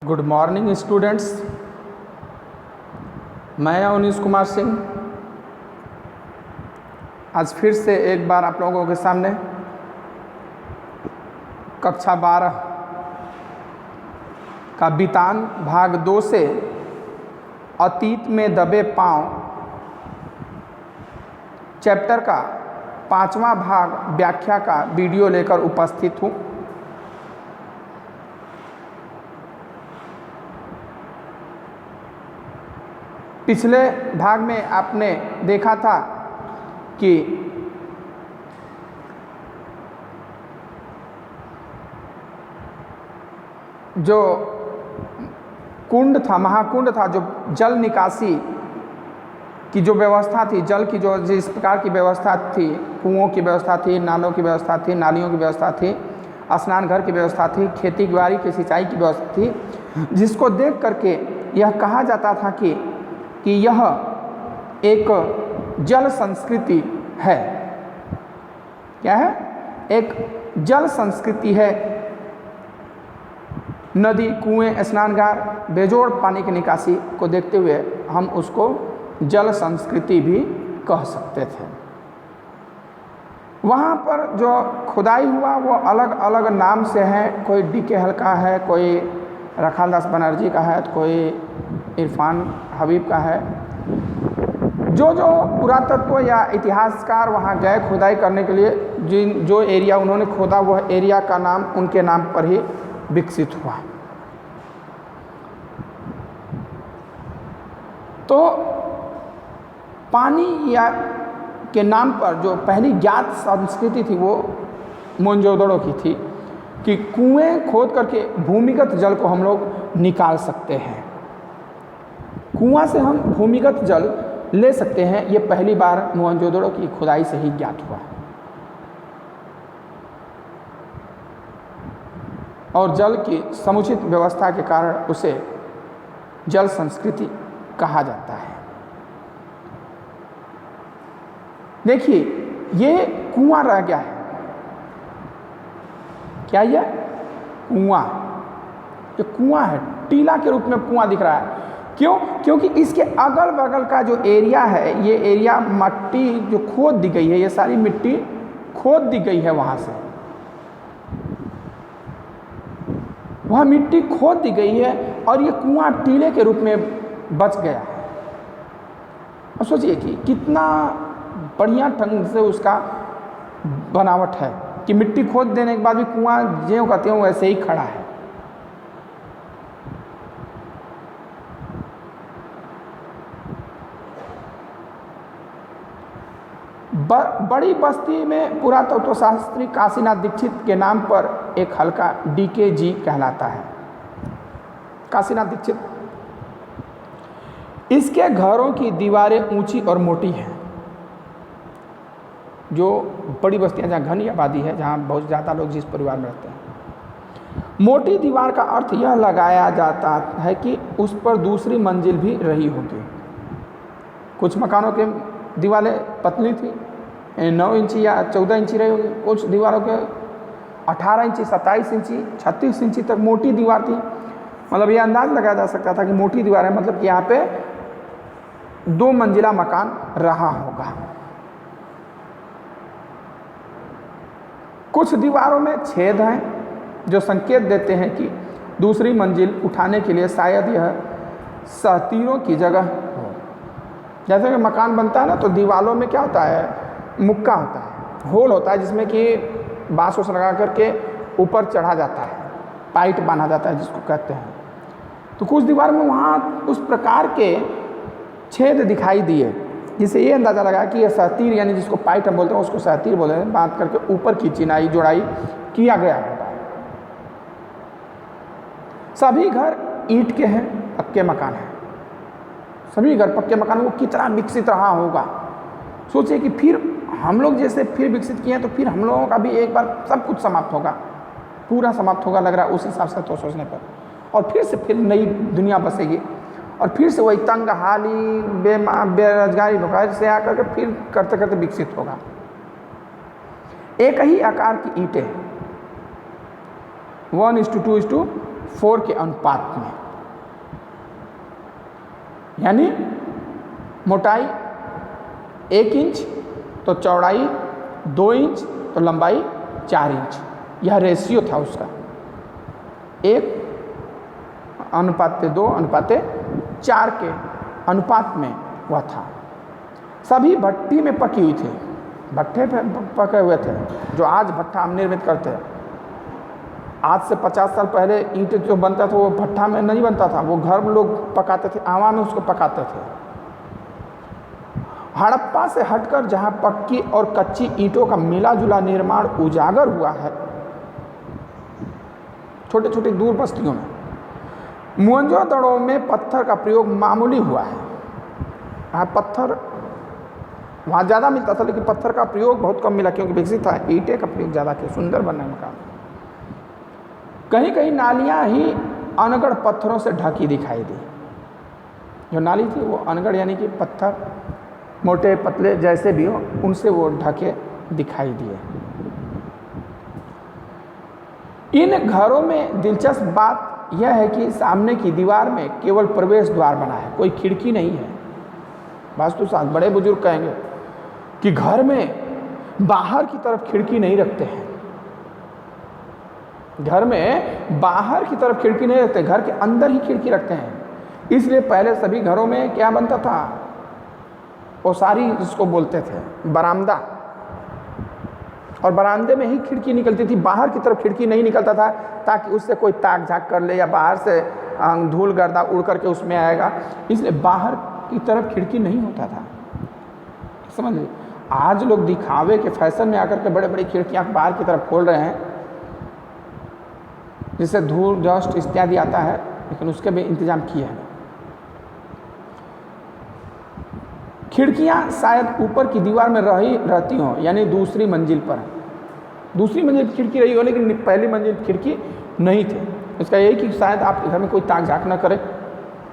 Good morning students, मैं अवनीश कुमार सिंह आज फिर से एक बार आप लोगों के सामने कक्षा 12 का बितान भाग 2 से अतीत में दबे पांव चैप्टर का 5वां भाग व्याख्या का वीडियो लेकर उपस्थित हूँ। पिछले भाग में आपने देखा था कि जो कुंड था, महाकुंड था, जो जल निकासी की जो व्यवस्था थी, जल की जो जिस प्रकार की व्यवस्था थी, कुओं की व्यवस्था थी, नालों की व्यवस्था थी, नालियों की व्यवस्था थी, स्नान घर की व्यवस्था थी, खेती बाड़ी की सिंचाई की व्यवस्था थी, जिसको देख करके यह कहा जाता था कि यह एक जल संस्कृति है। क्या है? एक जल संस्कृति है। नदी, कुएं, स्नानगार, बेजोड़ पानी की निकासी को देखते हुए हम उसको जल संस्कृति भी कह सकते थे। वहाँ पर जो खुदाई हुआ वो अलग अलग नाम से है। कोई डीके हल का है, कोई रखालदास बनर्जी का है, तो कोई इरफान हबीब का है। जो पुरातत्व या इतिहासकार वहाँ गए खुदाई करने के लिए, जो एरिया उन्होंने खोदा वह एरिया का नाम उनके नाम पर ही विकसित हुआ। तो पानी या के नाम पर जो पहली ज्ञात संस्कृति थी वो मोहनजोदड़ो की थी कि कुएं खोद करके भूमिगत जल को हम लोग निकाल सकते हैं। कुआं से हम भूमिगत जल ले सकते हैं। ये पहली बार मोहनजोदड़ो की खुदाई से ही ज्ञात हुआ और जल की समुचित व्यवस्था के कारण उसे जल संस्कृति कहा जाता है। देखिए, ये कुआं रह गया है। क्या ये कुआं? जो कुआं है, टीला के रूप में कुआं दिख रहा है। क्यों? क्योंकि इसके अगल बगल का जो एरिया है, ये एरिया मिट्टी जो खोद दी गई है, ये सारी मिट्टी खोद दी गई है। वहाँ से वह मिट्टी खोद दी गई है और ये कुआं टीले के रूप में बच गया है। अब सोचिए कि कितना बढ़िया ढंग से उसका बनावट है कि मिट्टी खोद देने के बाद भी कुआं ज्यों का त्यों वैसे ही खड़ा है। बड़ी बस्ती में पुरातत्व शास्त्री काशीनाथ दीक्षित के नाम पर एक हल्का डीकेजी कहलाता है। काशीनाथ दीक्षित, इसके घरों की दीवारें ऊंची और मोटी हैं। जो बड़ी बस्तियां जहाँ घनी आबादी है, जहाँ बहुत ज़्यादा लोग जिस परिवार में रहते हैं, मोटी दीवार का अर्थ यह लगाया जाता है कि उस पर दूसरी मंजिल भी रही होगी। कुछ मकानों के दीवारें पतली थी, 9 इंची या 14 इंची रही होगी। कुछ दीवारों के 18 इंची, 27 इंची, 36 इंची तक मोटी दीवार थी। मतलब ये अंदाज लगाया जा सकता था कि मोटी दीवार है, मतलब कि यहाँ पे 2 मंजिला मकान रहा होगा। कुछ दीवारों में छेद हैं जो संकेत देते हैं कि दूसरी मंजिल उठाने के लिए शायद यह सहतीरों की जगह हो। जैसे कि मकान बनता है ना, तो दीवारों में क्या होता है, मुक्का होता है, होल होता है, जिसमें कि बांस उस लगा करके ऊपर चढ़ा जाता है, पाइट बांधा जाता है जिसको कहते हैं। तो कुछ दीवार में वहाँ उस प्रकार के छेद दिखाई दिए, जिससे ये अंदाज़ा लगा कि यह सहतीर, यानी जिसको पाइट हम बोलते हैं उसको सहतीर बोलते हैं, बांध करके ऊपर की चिनाई जोड़ाई किया गया होगा। सभी घर ईंट के हैं, पक्के मकान हैं। सभी घर पक्के मकान, वो कितना विकसित रहा होगा। सोचिए कि फिर हम लोग जैसे फिर विकसित किए हैं, तो फिर हम लोगों का भी एक बार सब कुछ समाप्त होगा, पूरा समाप्त होगा लग रहा है उस हिसाब से तो सोचने पर। और फिर नई दुनिया बसेगी और फिर से वही तंग हाली, बेरोजगारी भुखारी से आकर के फिर करते करते विकसित होगा। एक ही आकार की ईंटें 1:2:4 4 के अनुपात में, यानी मोटाई 1 इंच तो चौड़ाई 2 इंच तो लंबाई 4 इंच, यह रेशियो था उसका, 1:2:4 के अनुपात में वह था। सभी भट्टी में पकी हुई थी, भट्ठे पे पके हुए थे, जो आज भट्ठा हम निर्मित करते हैं। आज से 50 साल पहले ईंट जो बनता था वो भट्ठा में नहीं बनता था, वो घर में लोग पकाते थे, आवा में उसको पकाते थे। हड़प्पा से हटकर जहाँ पक्की और कच्ची ईंटों का मिला जुला निर्माण उजागर हुआ है, छोटे छोटे दूर बस्तियों में, मोहनजोदड़ो में पत्थर का प्रयोग मामूली हुआ है। वहाँ पत्थर वहाँ ज़्यादा मिलता था, लेकिन पत्थर का प्रयोग बहुत कम मिला, क्योंकि विकसित था, ईंटें का प्रयोग ज़्यादा किया, सुंदर बनने में काम। कहीं कहीं नालियाँ ही अनगढ़ पत्थरों से ढकी दिखाई दी। जो नाली थी वो अनगढ़ यानी कि पत्थर मोटे पतले जैसे भी हो, उनसे वो ढके दिखाई दिए। इन घरों में दिलचस्प बात यह है कि सामने की दीवार में केवल प्रवेश द्वार बना है, कोई खिड़की नहीं है। वास्तुशास्त्र बड़े बुजुर्ग कहेंगे कि घर में बाहर की तरफ खिड़की नहीं रखते हैं, घर में बाहर की तरफ खिड़की नहीं रखते, घर के अंदर ही खिड़की रखते हैं। इसलिए पहले सभी घरों में क्या बनता था, ओसारी जिसको बोलते थे, बरामदा, और बरामदे में ही खिड़की निकलती थी, बाहर की तरफ खिड़की नहीं निकलता था, ताकि उससे कोई ताक झाँक कर ले या बाहर से धूल गर्दा उड़ करके उसमें आएगा, इसलिए बाहर की तरफ खिड़की नहीं होता था। समझ लीजिए, आज लोग दिखावे के फैशन में आकर के बड़े बड़ी खिड़कियाँ बाहर की तरफ खोल रहे हैं, जिससे धूल डस्ट इत्यादि आता है, लेकिन उसके भी इंतजाम किए हैं। खिड़कियाँ शायद ऊपर की दीवार में रहती हों, यानी दूसरी मंजिल पर, दूसरी मंजिल पर खिड़की रही हो, लेकिन पहली मंजिल पर खिड़की नहीं थी। इसका यही कि शायद आपके घर में कोई ताक झाँक न करे,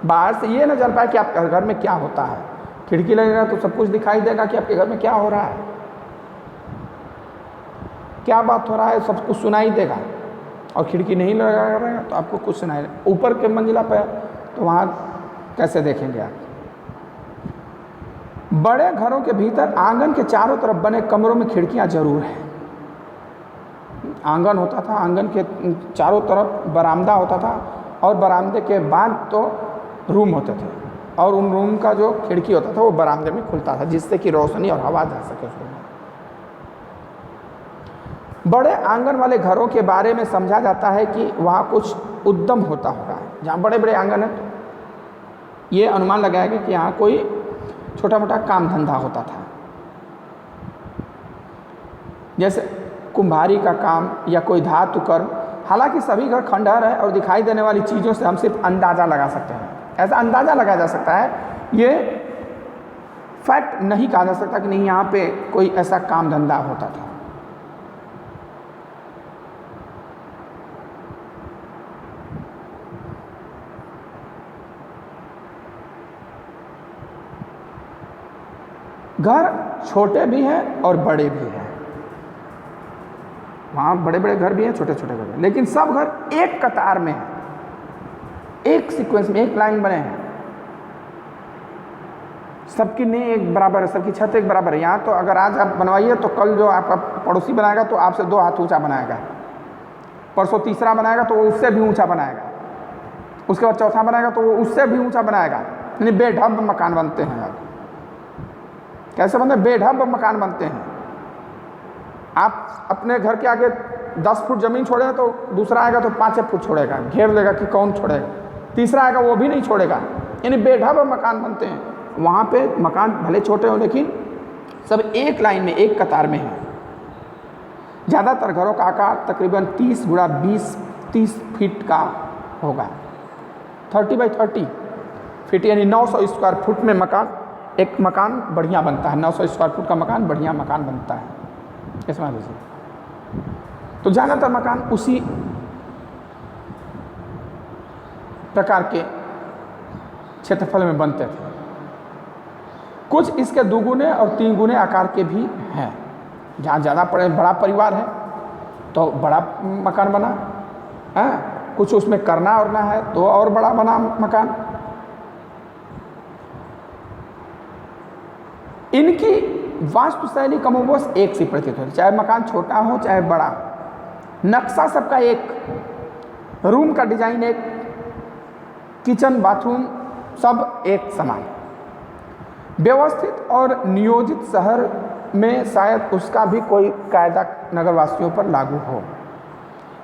बाहर से ये न जान पाए कि आपके घर में क्या होता है। खिड़की लगेगा तो सब कुछ दिखाई देगा कि आपके घर में क्या हो रहा है, क्या बात हो रहा है, सब कुछ सुनाई देगा। और खिड़की नहीं लगाएगा तो आपको कुछ सुनाई देगा। ऊपर के मंजिला पर तो वहाँ कैसे देखेंगे आप। बड़े घरों के भीतर आंगन के चारों तरफ बने कमरों में खिड़कियां जरूर हैं। आंगन होता था, आंगन के चारों तरफ बरामदा होता था, और बरामदे के बाद तो रूम होते थे, और उन रूम का जो खिड़की होता था वो बरामदे में खुलता था, जिससे कि रोशनी और हवा जा सके उसमें। बड़े आंगन वाले घरों के बारे में समझा जाता है कि वहाँ कुछ उद्यम होता होगा। जहाँ बड़े बड़े आंगन है, ये अनुमान लगाया गया कि यहाँ कोई छोटा मोटा काम धंधा होता था, जैसे कुम्हारी का काम या कोई धातु कर्म। हालांकि सभी घर खंडहर है और दिखाई देने वाली चीज़ों से हम सिर्फ अंदाज़ा लगा सकते हैं। ऐसा अंदाज़ा लगाया जा सकता है, ये फैक्ट नहीं कहा जा सकता कि नहीं यहाँ पे कोई ऐसा काम धंधा होता था। घर छोटे भी हैं और बड़े भी हैं, वहाँ बड़े बड़े घर भी हैं, छोटे छोटे घर भी हैं, लेकिन सब घर एक कतार में हैं, एक सीक्वेंस में, एक लाइन बने हैं। सबकी नींव एक बराबर है, सबकी छत एक बराबर है। यहाँ तो अगर आज आप बनवाइए तो कल जो आपका पड़ोसी बनाएगा तो आपसे 2 हाथ ऊंचा बनाएगा, परसों तीसरा बनाएगा तो वो उससे भी ऊंचा बनाएगा, उसके बाद चौथा बनाएगा तो वो उससे भी ऊंचा बनाएगा। यानी बेढब मकान बनते हैं। अब कैसे बनते हैं? बेढब मकान बनते हैं। आप अपने घर के आगे 10 फुट ज़मीन छोड़े तो दूसरा आएगा तो 5 फुट छोड़ेगा, घेर लेगा कि कौन छोड़ेगा, तीसरा आएगा वो भी नहीं छोड़ेगा। यानी बेढब मकान बनते हैं। वहाँ पे मकान भले छोटे हों लेकिन सब एक लाइन में, एक कतार में हैं। ज़्यादातर घरों का आकार तकरीबन 30 × 30 फीट का होगा, 30 बाई 30 फीट, यानी 900 स्क्वायर फुट में मकान, एक मकान बढ़िया बनता है। 900 स्क्वायर फुट का मकान बढ़िया मकान बनता है, इसमें लीजिए। तो ज़्यादातर मकान उसी प्रकार के क्षेत्रफल में बनते थे। कुछ इसके 2 गुने और 3 गुने आकार के भी हैं। जहाँ ज़्यादा बड़ा परिवार है तो बड़ा मकान बना है, कुछ उसमें करना वरना है तो और बड़ा बना मकान। इनकी वास्तुशैली कमोबेश एक सी प्रतीत होती, चाहे मकान छोटा हो चाहे बड़ा, नक्शा सबका एक, रूम का डिजाइन एक, किचन बाथरूम सब एक समान। व्यवस्थित और नियोजित शहर में शायद उसका भी कोई कायदा नगरवासियों पर लागू हो।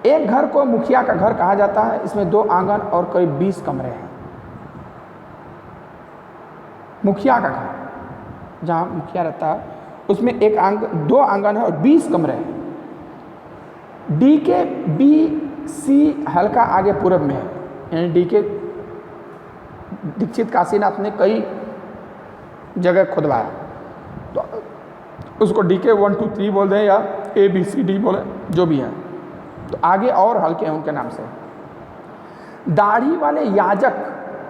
एक घर को मुखिया का घर कहा जाता है। इसमें 2 आंगन और करीब 20 कमरे हैं। मुखिया का घर जहाँ मुखिया रहता है उसमें 2 आंगन है और 20 कमरे हैं। डी के बी सी हल्का आगे पूरब में है, यानी डी के दीक्षित काशीनाथ ने कई जगह खुदवाया, तो उसको डी के 1 2 3 बोल दें या ABCD बोले, जो भी है, तो आगे और हल्के हैं उनके नाम से। दाढ़ी वाले याजक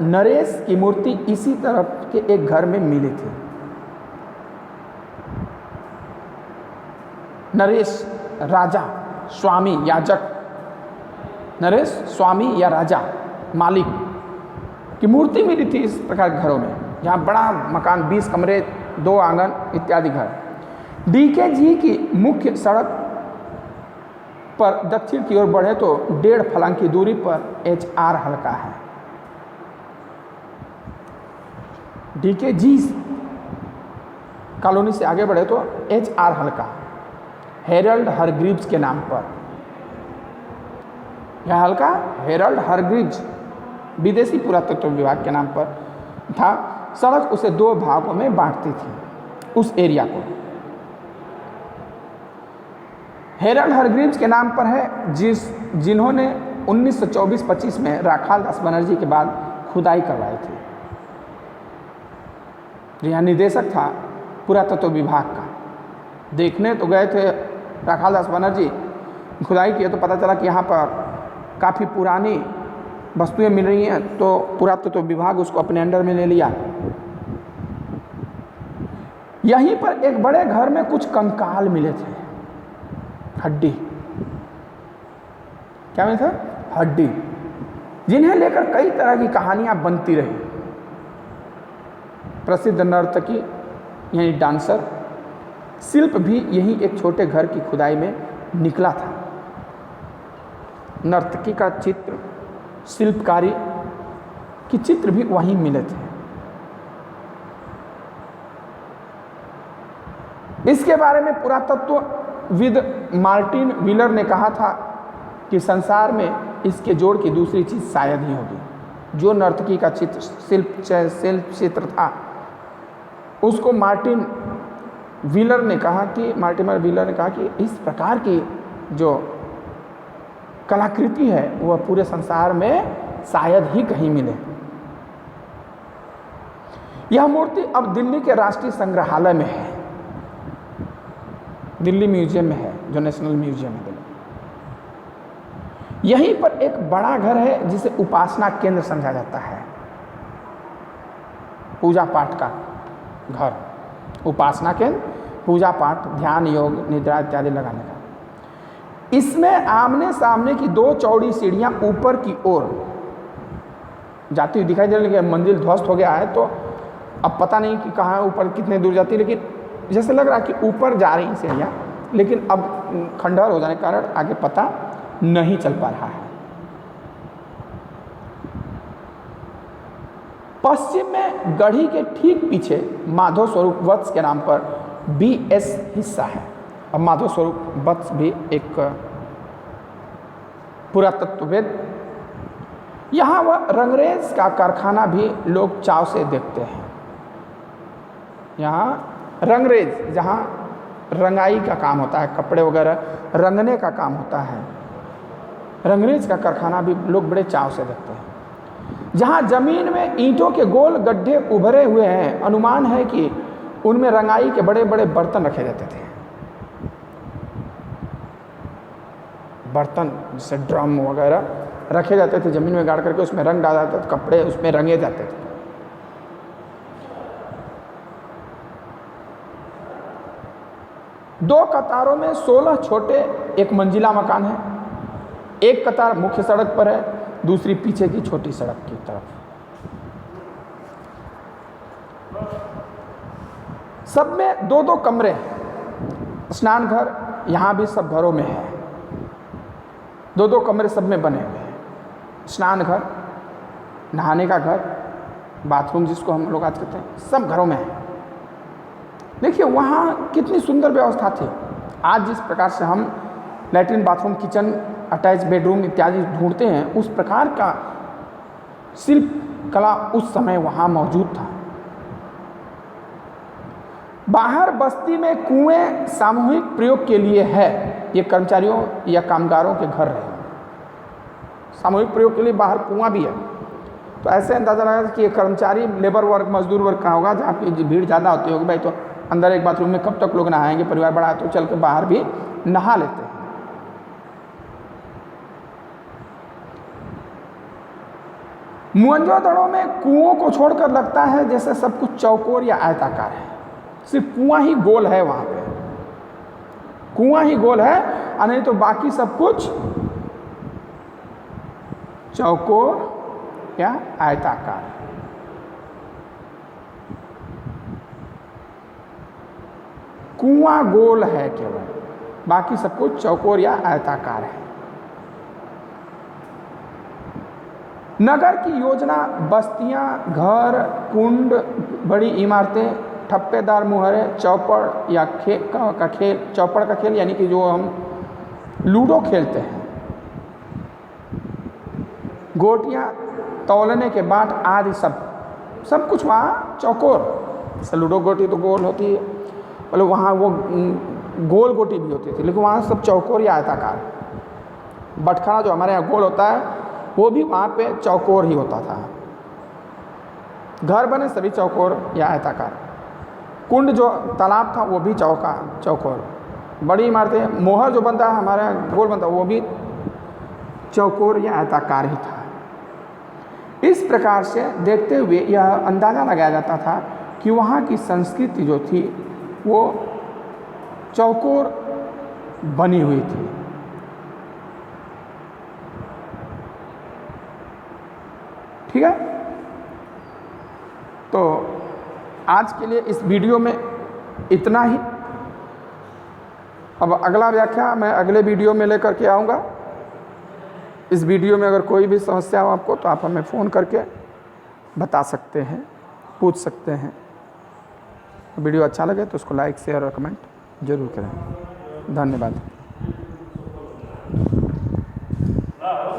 नरेश की मूर्ति इसी तरफ के एक घर में मिली थी। नरेश राजा, स्वामी, याजक, नरेश स्वामी या राजा, मालिक की मूर्ति मिली थी इस प्रकार के घरों में, जहाँ बड़ा मकान 20 कमरे 2 आंगन इत्यादि घर। डीके जी की मुख्य सड़क पर दक्षिण की ओर बढ़े तो 1.5 फलंग की दूरी पर HR हल्का है। डीके जी कॉलोनी से आगे बढ़े तो HR हल्का, हेरल्ड हरग्रीव्स के नाम पर। यह हल्का हेरल्ड हरग्रीव्स विदेशी पुरातत्व विभाग के नाम पर था। सड़क उसे 2 भागों में बांटती थी उस एरिया को। हेरल्ड हरग्रीव्स के नाम पर है जिन्होंने 1924-25 में राखाल दास बनर्जी के बाद खुदाई करवाई थी। यहाँ निदेशक था पुरातत्व विभाग का। देखने तो गए थे राखाल दास बनर्जी, खुदाई किए तो पता चला कि यहाँ पर काफ़ी पुरानी वस्तुएं मिल रही हैं, तो पुरातत्व विभाग उसको अपने अंडर में ले लिया। यहीं पर एक बड़े घर में कुछ कंकाल मिले थे, हड्डी। क्या मिला था? हड्डी, जिन्हें लेकर कई तरह की कहानियां बनती रही। प्रसिद्ध नर्तकी यानी डांसर शिल्प भी यही एक छोटे घर की खुदाई में निकला था। नर्तकी का चित्र, शिल्पकारी के चित्र भी वहीं मिले थे। इसके बारे में पुरातत्वविद मार्टिन व्हीलर ने कहा था कि संसार में इसके जोड़ की दूसरी चीज शायद ही होगी। जो नर्तकी का चित्र, शिल्प चित्र था, उसको मार्टिन व्हीलर ने कहा कि इस प्रकार की जो कलाकृति है वह पूरे संसार में शायद ही कहीं मिले। यह मूर्ति अब दिल्ली के राष्ट्रीय संग्रहालय में है, दिल्ली म्यूजियम में है, जो नेशनल म्यूजियम है दिल्ली। यहीं पर एक बड़ा घर है जिसे उपासना केंद्र समझा जाता है, पूजा पाठ का घर। उपासना केंद्र, पूजा पाठ, ध्यान, योग, निद्रा इत्यादि लगाने का। इसमें आमने सामने की 2 चौड़ी सीढ़ियां ऊपर की ओर जाती हुई दिखाई दे रही है। मंजिल ध्वस्त हो गया है तो अब पता नहीं कि कहाँ ऊपर कितने दूर जाती है, लेकिन जैसे लग रहा है कि ऊपर जा रही सीढ़ियाँ, लेकिन अब खंडहर हो जाने के कारण आगे पता नहीं चल पा रहा है। पश्चिम में गढ़ी के ठीक पीछे माधव स्वरूप वत्स के नाम पर BS हिस्सा है। अब माधव स्वरूप वत्स भी एक पुरातत्वविद, यहाँ वह रंगरेज का कारखाना भी लोग चाव से देखते हैं। यहाँ रंगरेज, जहाँ रंगाई का काम होता है, कपड़े वगैरह रंगने का काम होता है, रंगरेज का कारखाना भी लोग बड़े चाव से देखते हैं। जहाँ जमीन में ईंटों के गोल गड्ढे उभरे हुए हैं, अनुमान है कि उनमें रंगाई के बड़े बड़े बर्तन रखे जाते थे। बर्तन जैसे ड्रम वगैरह रखे जाते थे, जमीन में गाड़ करके उसमें रंग डाला जाता था, कपड़े उसमें रंगे जाते थे। दो कतारों में 16 छोटे एक मंजिला मकान है। एक कतार मुख्य सड़क पर है दूसरी पीछे की छोटी सड़क की तरफ। सब में 2-2 कमरे हैं। स्नान घर यहाँ भी सब घरों में है, 2-2 कमरे सब में बने हुए हैं। स्नान घर, नहाने का घर, बाथरूम जिसको हम लोग आज कहते हैं, सब घरों में है। देखिए वहाँ कितनी सुंदर व्यवस्था थी। आज जिस प्रकार से हम latrine, bathroom, kitchen, attach bedroom इत्यादि ढूंढते हैं, उस प्रकार का शिल्प कला उस समय वहाँ मौजूद था। बाहर बस्ती में कुएं सामूहिक प्रयोग के लिए है। ये कर्मचारियों या कामगारों के घर रहे, सामूहिक प्रयोग के लिए बाहर कुआं भी है। तो ऐसे अंदाजा लगा कि ये कर्मचारी लेबर वर्ग, मजदूर वर्ग का होगा, जहाँ की भीड़ ज़्यादा होती होगी। भाई तो अंदर एक बाथरूम में कब तक लोग नहाएंगे, परिवार बड़ा है तो चल के बाहर भी नहा लेते हैं। मोहनजोदड़ो में कुओं को छोड़कर लगता है जैसे सब कुछ चौकोर या आयताकार है। सिर्फ कुआं ही गोल है, वहाँ पे कुआं ही गोल है, और नहीं तो बाकी सब कुछ चौकोर या आयताकार है। कुआं गोल है केवल, बाकी सब कुछ चौकोर या आयताकार है। नगर की योजना बस्तियां, घर, कुंड, बड़ी इमारतें, ठप्पेदार मुहरे, चौपड़ या चौपड़ का खेल यानी कि जो हम लूडो खेलते हैं, गोटियां, तौलने के बाट आदि सब कुछ वहाँ चौकोर। जैसे लूडो गोटी तो गोल होती है, मतलब वहाँ वो गोल गोटी भी होती थी, लेकिन वहाँ सब चौकोर या आयताकार। बटखरा जो हमारे यहाँ गोल होता है, वो भी वहाँ पे चौकोर ही होता था। घर बने सभी चौकोर या आयताकार। कुंड जो तालाब था वो भी चौकोर। बड़ी इमारतें, मोहर जो बनता है हमारे यहाँ गोल बनता है, वो भी चौकोर या आयताकार ही था। इस प्रकार से देखते हुए यह अंदाज़ा लगाया जाता था कि वहाँ की संस्कृति जो थी वो चौकोर बनी हुई थी। ठीक है, तो आज के लिए इस वीडियो में इतना ही। अब अगला व्याख्या मैं अगले वीडियो में लेकर के आऊँगा। इस वीडियो में अगर कोई भी समस्या हो आपको तो आप हमें फ़ोन करके बता सकते हैं, पूछ सकते हैं। वीडियो अच्छा लगे तो उसको लाइक, शेयर और कमेंट जरूर करें। धन्यवाद।